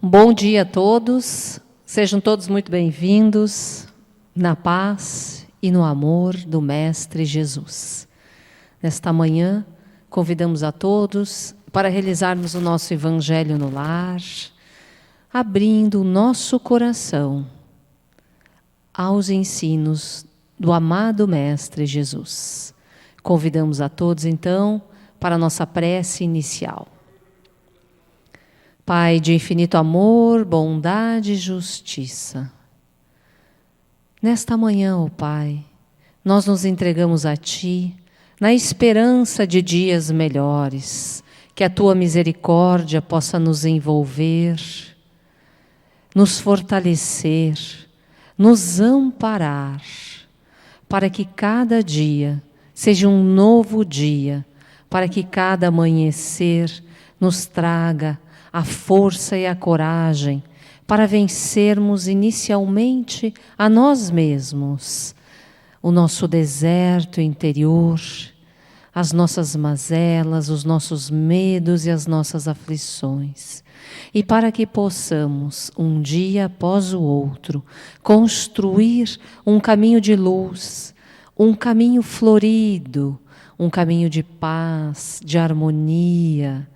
Bom dia a todos, sejam todos muito bem-vindos na paz e no amor do Mestre Jesus. Nesta manhã, convidamos a todos para realizarmos o nosso Evangelho no Lar, abrindo o nosso coração aos ensinos do amado Mestre Jesus. Convidamos a todos, então, para a nossa prece inicial. Pai de infinito amor, bondade e justiça, nesta manhã, ó Pai, nós nos entregamos a Ti, na esperança de dias melhores, que a Tua misericórdia possa nos envolver, nos fortalecer, nos amparar, para que cada dia seja um novo dia, para que cada amanhecer nos traga a força e a coragem para vencermos inicialmente a nós mesmos, o nosso deserto interior, as nossas mazelas, os nossos medos e as nossas aflições. E para que possamos, um dia após o outro, construir um caminho de luz, um caminho florido, um caminho de paz, de harmonia,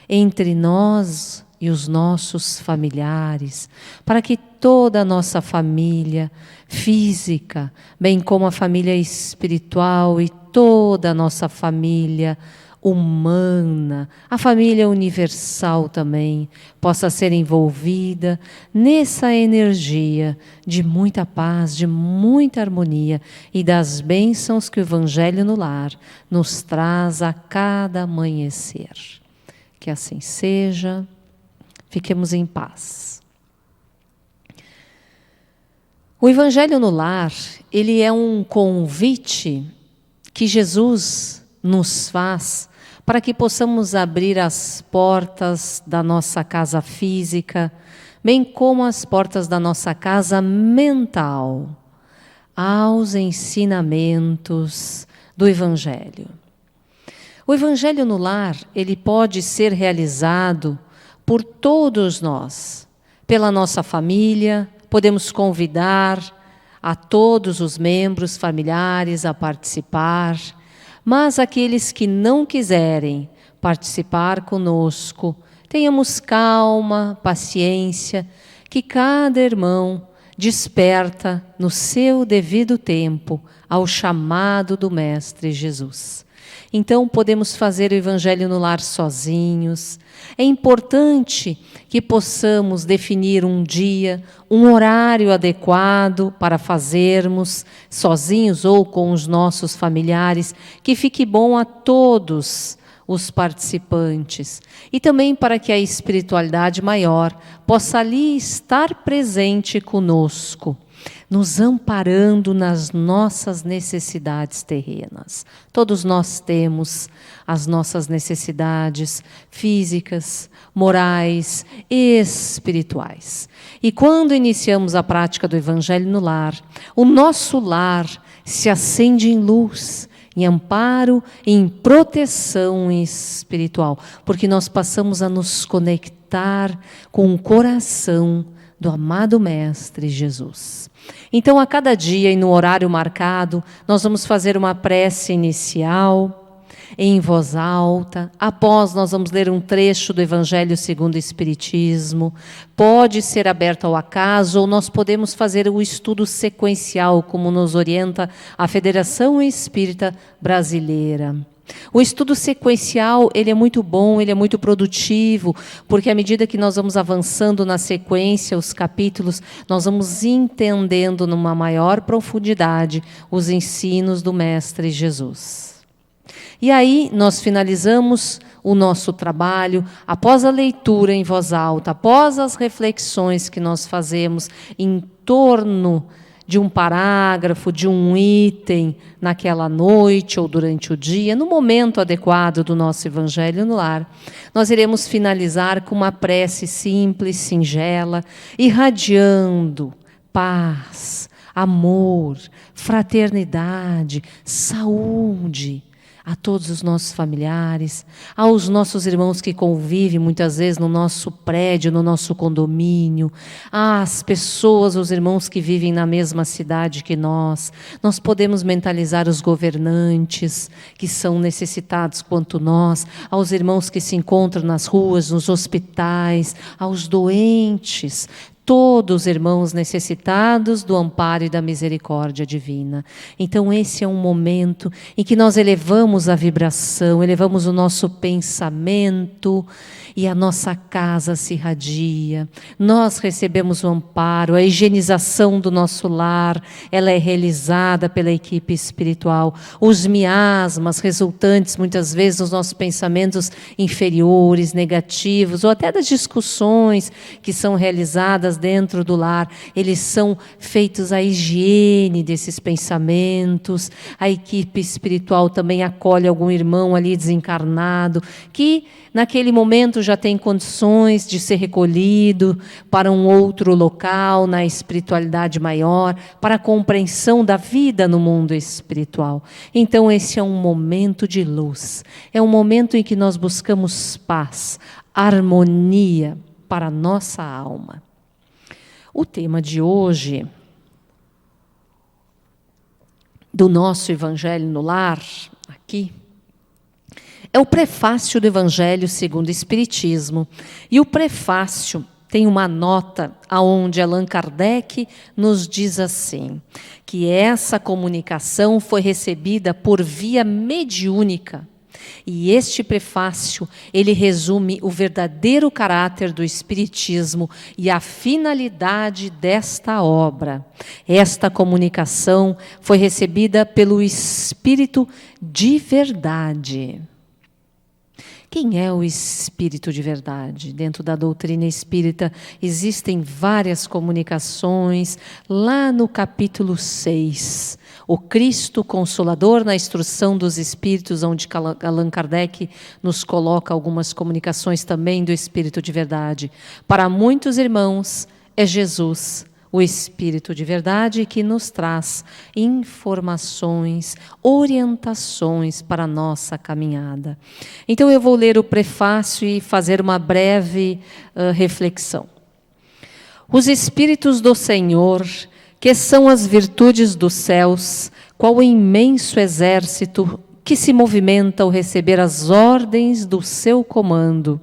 entre nós e os nossos familiares, para que toda a nossa família física, bem como a família espiritual e toda a nossa família humana, a família universal também, possa ser envolvida nessa energia de muita paz, de muita harmonia e das bênçãos que o Evangelho no Lar nos traz a cada amanhecer. Que assim seja, fiquemos em paz. O Evangelho no Lar, ele é um convite que Jesus nos faz para que possamos abrir as portas da nossa casa física, bem como as portas da nossa casa mental, aos ensinamentos do Evangelho. O Evangelho no Lar, ele pode ser realizado por todos nós, pela nossa família, podemos convidar a todos os membros familiares a participar, mas aqueles que não quiserem participar conosco, tenhamos calma, paciência, que cada irmão desperta no seu devido tempo ao chamado do Mestre Jesus. Então, podemos fazer o Evangelho no Lar sozinhos. É importante que possamos definir um dia, um horário adequado para fazermos sozinhos ou com os nossos familiares, que fique bom a todos os participantes. E também para que a espiritualidade maior possa ali estar presente conosco, nos amparando nas nossas necessidades terrenas. Todos nós temos as nossas necessidades físicas, morais e espirituais. E quando iniciamos a prática do Evangelho no Lar, o nosso lar se acende em luz, em amparo e em proteção espiritual, porque nós passamos a nos conectar com o coração do amado Mestre Jesus. Então, a cada dia e no horário marcado, nós vamos fazer uma prece inicial, em voz alta. Após, nós vamos ler um trecho do Evangelho segundo o Espiritismo. Pode ser aberto ao acaso, ou nós podemos fazer o estudo sequencial, como nos orienta a Federação Espírita Brasileira. O estudo sequencial, ele é muito bom, ele é muito produtivo, porque à medida que nós vamos avançando na sequência, os capítulos, nós vamos entendendo numa maior profundidade os ensinos do Mestre Jesus. E aí nós finalizamos o nosso trabalho, após a leitura em voz alta, após as reflexões que nós fazemos em torno de um parágrafo, de um item naquela noite ou durante o dia, no momento adequado do nosso Evangelho no Lar, nós iremos finalizar com uma prece simples, singela, irradiando paz, amor, fraternidade, saúde, a todos os nossos familiares, aos nossos irmãos que convivem muitas vezes no nosso prédio, no nosso condomínio, às pessoas, os irmãos que vivem na mesma cidade que nós. Nós podemos mentalizar os governantes que são necessitados quanto nós, aos irmãos que se encontram nas ruas, nos hospitais, aos doentes, todos irmãos necessitados do amparo e da misericórdia divina. Então esse é um momento em que nós elevamos a vibração, elevamos o nosso pensamento e a nossa casa se irradia. Nós recebemos o amparo, a higienização do nosso lar, ela é realizada pela equipe espiritual. Os miasmas resultantes muitas vezes dos nossos pensamentos inferiores, negativos, ou até das discussões que são realizadas dentro do lar, eles são feitos a higiene desses pensamentos. A equipe espiritual também acolhe algum irmão ali desencarnado, que naquele momento já tem condições de ser recolhido para um outro local, na espiritualidade maior, para a compreensão da vida no mundo espiritual. Então esse é um momento de luz, é um momento em que nós buscamos paz, harmonia para a nossa alma. O tema de hoje, do nosso Evangelho no Lar, aqui, é o prefácio do Evangelho segundo o Espiritismo. E o prefácio tem uma nota onde Allan Kardec nos diz assim, que essa comunicação foi recebida por via mediúnica. E este prefácio, ele resume o verdadeiro caráter do Espiritismo e a finalidade desta obra. Esta comunicação foi recebida pelo Espírito de verdade. Quem é o Espírito de verdade? Dentro da doutrina espírita existem várias comunicações. Lá no capítulo 6, o Cristo Consolador na Instrução dos Espíritos, onde Allan Kardec nos coloca algumas comunicações também do Espírito de verdade. Para muitos irmãos, é Jesus, o Espírito de verdade, que nos traz informações, orientações para a nossa caminhada. Então eu vou ler o prefácio e fazer uma breve reflexão. Os Espíritos do Senhor, que são as virtudes dos céus, qual imenso exército que se movimenta ao receber as ordens do seu comando,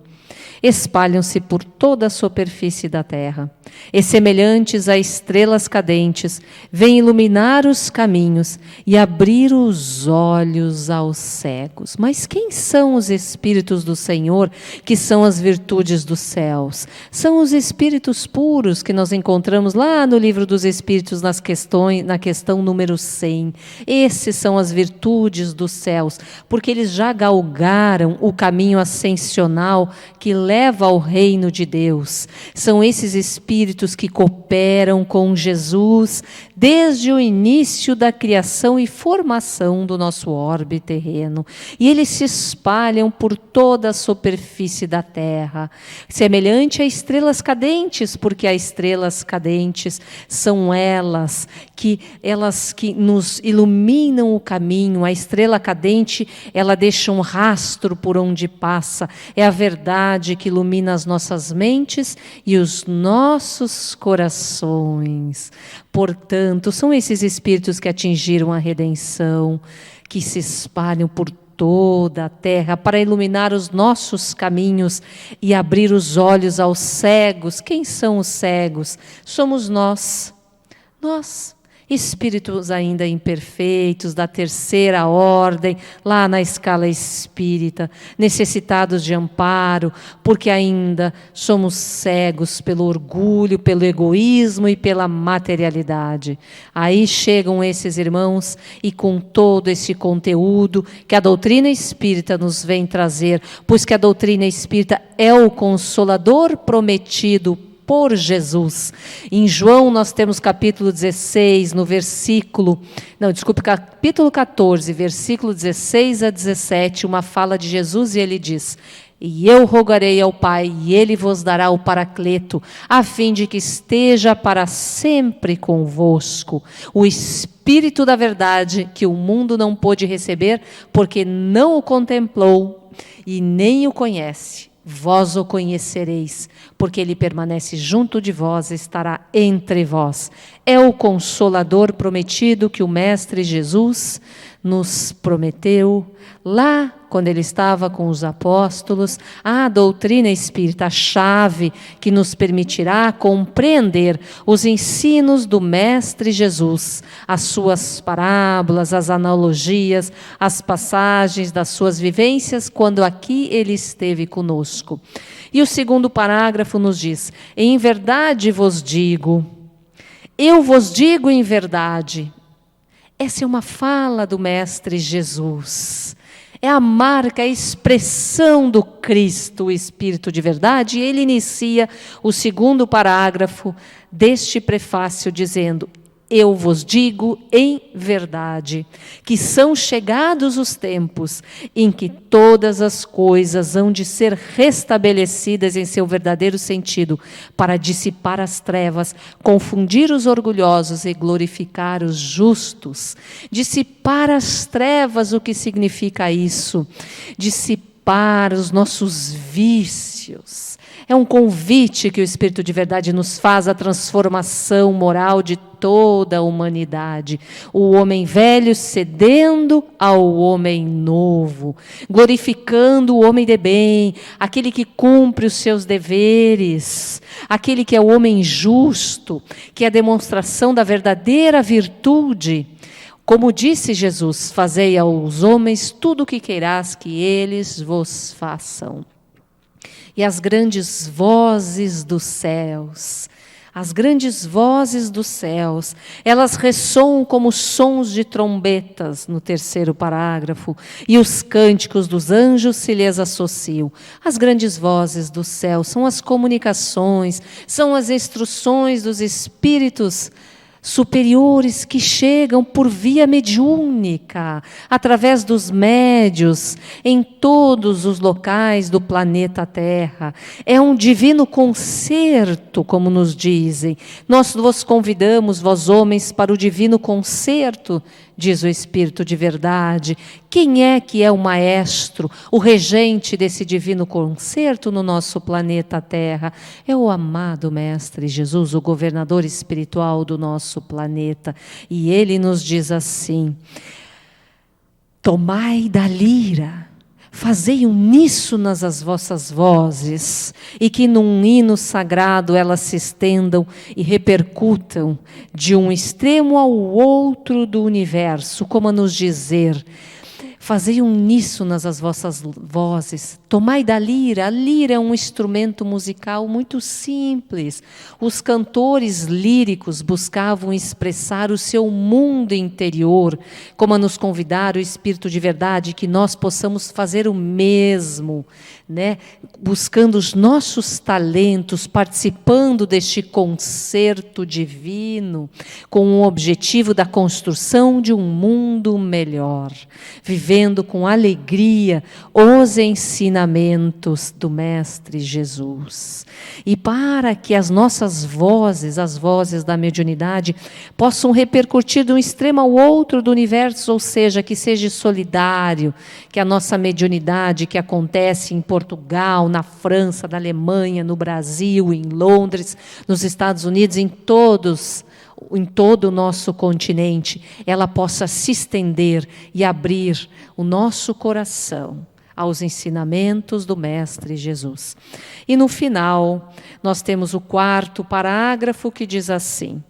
espalham-se por toda a superfície da terra, e semelhantes a estrelas cadentes, vêm iluminar os caminhos e abrir os olhos aos cegos. Mas quem são os Espíritos do Senhor, que são as virtudes dos céus? São os Espíritos puros que nós encontramos lá no Livro dos Espíritos, na questão número 100. Esses são as virtudes dos céus, porque eles já galgaram o caminho ascensional que leva ao reino de Deus. São esses Espíritos que cooperam com Jesus desde o início da criação e formação do nosso orbe terreno. E eles se espalham por toda a superfície da terra, semelhante a estrelas cadentes, porque as estrelas cadentes são elas que nos iluminam o caminho. A estrela cadente, ela deixa um rastro por onde passa. É a verdade que ilumina as nossas mentes e os nossos corações. Portanto, são esses Espíritos que atingiram a redenção, que se espalham por toda a terra para iluminar os nossos caminhos e abrir os olhos aos cegos. Quem são os cegos? Somos nós. Espíritos ainda imperfeitos, da terceira ordem, lá na escala espírita, necessitados de amparo, porque ainda somos cegos pelo orgulho, pelo egoísmo e pela materialidade. Aí chegam esses irmãos e com todo esse conteúdo que a doutrina espírita nos vem trazer, pois que a doutrina espírita é o consolador prometido por Jesus. Em João nós temos capítulo 16, capítulo 14, versículo 16 a 17, uma fala de Jesus, e ele diz: E eu rogarei ao Pai, e Ele vos dará o Paracleto, a fim de que esteja para sempre convosco. O Espírito da verdade, que o mundo não pôde receber, porque não o contemplou e nem o conhece. Vós o conhecereis, porque Ele permanece junto de vós, estará entre vós. É o Consolador prometido que o Mestre Jesus nos prometeu lá quando Ele estava com os apóstolos, a doutrina espírita, a chave que nos permitirá compreender os ensinos do Mestre Jesus, as suas parábolas, as analogias, as passagens das suas vivências, quando aqui Ele esteve conosco. E o segundo parágrafo nos diz: em verdade vos digo, eu vos digo em verdade. Essa é uma fala do Mestre Jesus. É a marca, a expressão do Cristo, o Espírito de verdade. E ele inicia o segundo parágrafo deste prefácio dizendo: eu vos digo em verdade, que são chegados os tempos em que todas as coisas hão de ser restabelecidas em seu verdadeiro sentido, para dissipar as trevas, confundir os orgulhosos e glorificar os justos. Dissipar as trevas, o que significa isso? Dissipar os nossos vícios. É um convite que o Espírito de verdade nos faz à transformação moral de toda a humanidade. O homem velho cedendo ao homem novo, glorificando o homem de bem, aquele que cumpre os seus deveres, aquele que é o homem justo, que é a demonstração da verdadeira virtude. Como disse Jesus: fazei aos homens tudo o que queirás que eles vos façam. E as grandes vozes dos céus, elas ressoam como sons de trombetas, no terceiro parágrafo, e os cânticos dos anjos se lhes associam. As grandes vozes do céu são as comunicações, são as instruções dos espíritos superiores que chegam por via mediúnica, através dos médios, em todos os locais do planeta Terra. É um divino concerto, como nos dizem. Nós vos convidamos, vós homens, para o divino concerto, diz o Espírito de verdade. Quem é que é o maestro, o regente desse divino concerto no nosso planeta Terra? É o amado Mestre Jesus, o governador espiritual do nosso planeta. E ele nos diz assim: tomai da lira, fazei uníssonas as vossas vozes, e que num hino sagrado elas se estendam e repercutam de um extremo ao outro do universo, como a nos dizer: fazei uníssonas as vossas vozes, tomai da lira. A lira é um instrumento musical muito simples. Os cantores líricos buscavam expressar o seu mundo interior, como a nos convidar o Espírito de verdade, que nós possamos fazer o mesmo, né? Buscando os nossos talentos, participando deste concerto divino, com o objetivo da construção de um mundo melhor, vivendo com alegria os ensinamentos do Mestre Jesus. E para que as nossas vozes, as vozes da mediunidade, possam repercutir de um extremo ao outro do universo, ou seja, que seja solidário, que a nossa mediunidade que acontece em Portugal, na França, na Alemanha, no Brasil, em Londres, nos Estados Unidos, em todo o nosso continente, ela possa se estender e abrir o nosso coração aos ensinamentos do Mestre Jesus. E no final, nós temos o quarto parágrafo que diz assim: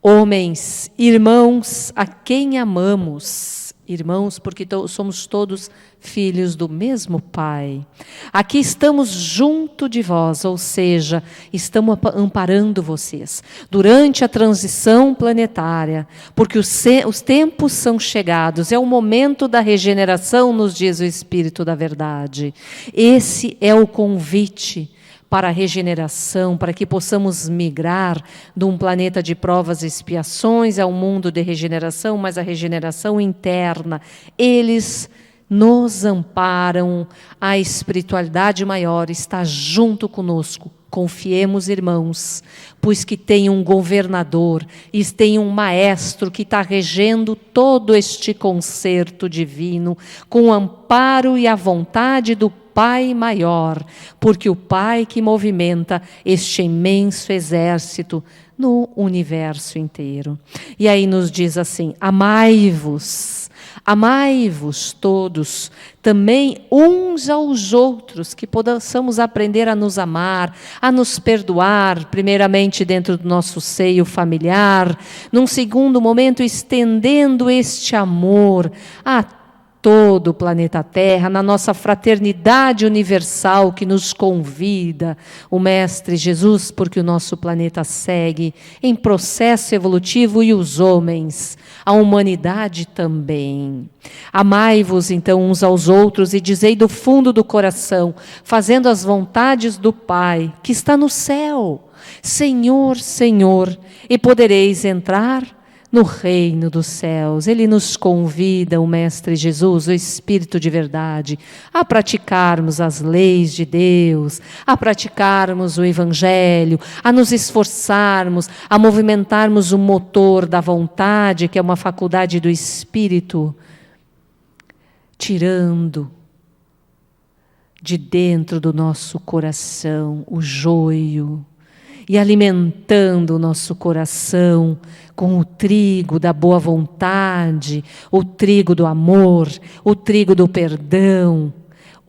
homens, irmãos, a quem amamos, irmãos, porque somos todos filhos do mesmo Pai. Aqui estamos junto de vós, ou seja, estamos amparando vocês durante a transição planetária, porque os tempos são chegados, é o momento da regeneração, nos diz o Espírito da verdade. Esse é o convite para a regeneração, para que possamos migrar de um planeta de provas e expiações a um mundo de regeneração, mas a regeneração interna. Eles nos amparam, a espiritualidade maior está junto conosco. Confiemos, irmãos, pois que tem um governador e tem um maestro que está regendo todo este concerto divino, com o amparo e a vontade do Pai maior, porque o Pai que movimenta este imenso exército no universo inteiro. E aí nos diz assim: amai-vos todos, também uns aos outros, que possamos aprender a nos amar, a nos perdoar, primeiramente dentro do nosso seio familiar, num segundo momento estendendo este amor a todo o planeta Terra, na nossa fraternidade universal que nos convida o Mestre Jesus, porque o nosso planeta segue em processo evolutivo e os homens, a humanidade também. Amai-vos então uns aos outros e dizei do fundo do coração, fazendo as vontades do Pai, que está no céu, Senhor, Senhor, e podereis entrar no reino dos céus. Ele nos convida, o Mestre Jesus, o Espírito de verdade, a praticarmos as leis de Deus, a praticarmos o Evangelho, a nos esforçarmos, a movimentarmos o motor da vontade, que é uma faculdade do Espírito, tirando de dentro do nosso coração o joio, e alimentando o nosso coração com o trigo da boa vontade, o trigo do amor, o trigo do perdão,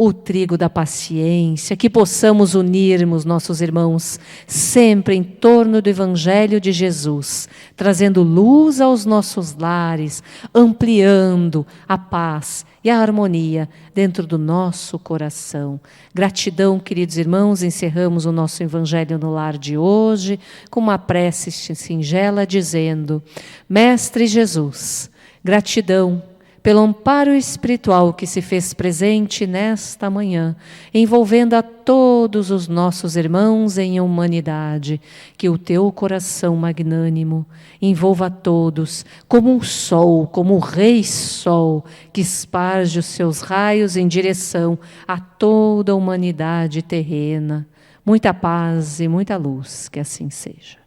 o trigo da paciência, que possamos unirmos nossos irmãos sempre em torno do Evangelho de Jesus, trazendo luz aos nossos lares, ampliando a paz e a harmonia dentro do nosso coração. Gratidão, queridos irmãos, encerramos o nosso Evangelho no Lar de hoje com uma prece singela dizendo: Mestre Jesus, gratidão pelo amparo espiritual que se fez presente nesta manhã, envolvendo a todos os nossos irmãos em humanidade, que o teu coração magnânimo envolva a todos como um sol, como o Rei Sol, que esparge os seus raios em direção a toda a humanidade terrena. Muita paz e muita luz, que assim seja.